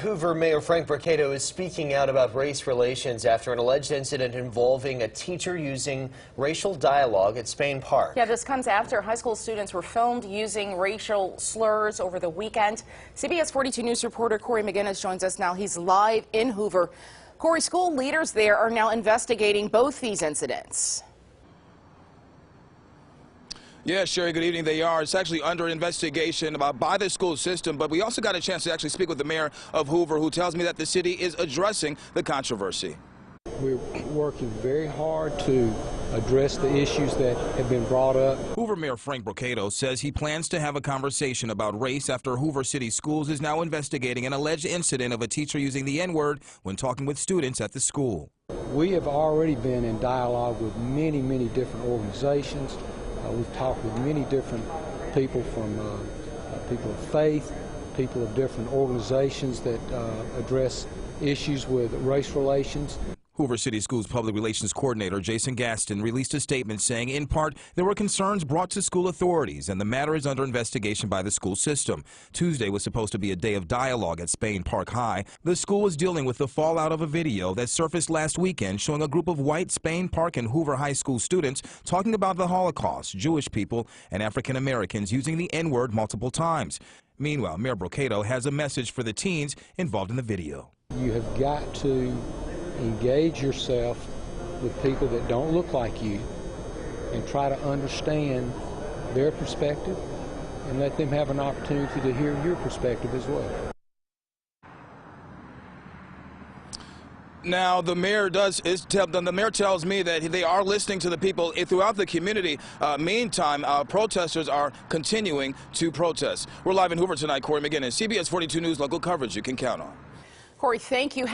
Hoover Mayor Frank is speaking out about race relations after an alleged incident involving a teacher using racial dialogue at Spain Park. Yeah, this comes after high school students were filmed using racial slurs over the weekend. CBS 42 News reporter Corey McGinnis joins us now. He's live in Hoover. Corey, school leaders there are now investigating both these incidents. Yeah, Sherry, good evening. They are. It's actually under investigation by the school system, but we also got a chance to actually speak with the mayor of Hoover, who tells me that the city is addressing the controversy. We're working very hard to address the issues that have been brought up. Hoover Mayor Frank says he plans to have a conversation about race after Hoover City Schools is now investigating an alleged incident of a teacher using the N-word when talking with students at the school. We have already been in dialogue with many different organizations. We've talked with many different people from people of faith, people of different organizations that address issues with race relations. Hoover City Schools Public Relations Coordinator Jason Gaston released a statement saying, in part, there were concerns brought to school authorities and the matter is under investigation by the school system. Tuesday was supposed to be a day of dialogue at Spain Park High. The school is dealing with the fallout of a video that surfaced last weekend showing a group of white Spain Park and Hoover High School students talking about the Holocaust, Jewish people, and African Americans using the N-word multiple times. Meanwhile, Mayor Brocato has a message for the teens involved in the video. You have got to engage yourself with people that don't look like you and try to understand their perspective and let them have an opportunity to hear your perspective as well. Now, the mayor tells me that they are listening to the people throughout the community. Meantime, protesters are continuing to protest. We're live in Hoover tonight. Corey McGinnis, CBS 42 News, local coverage you can count on. Corey, thank you.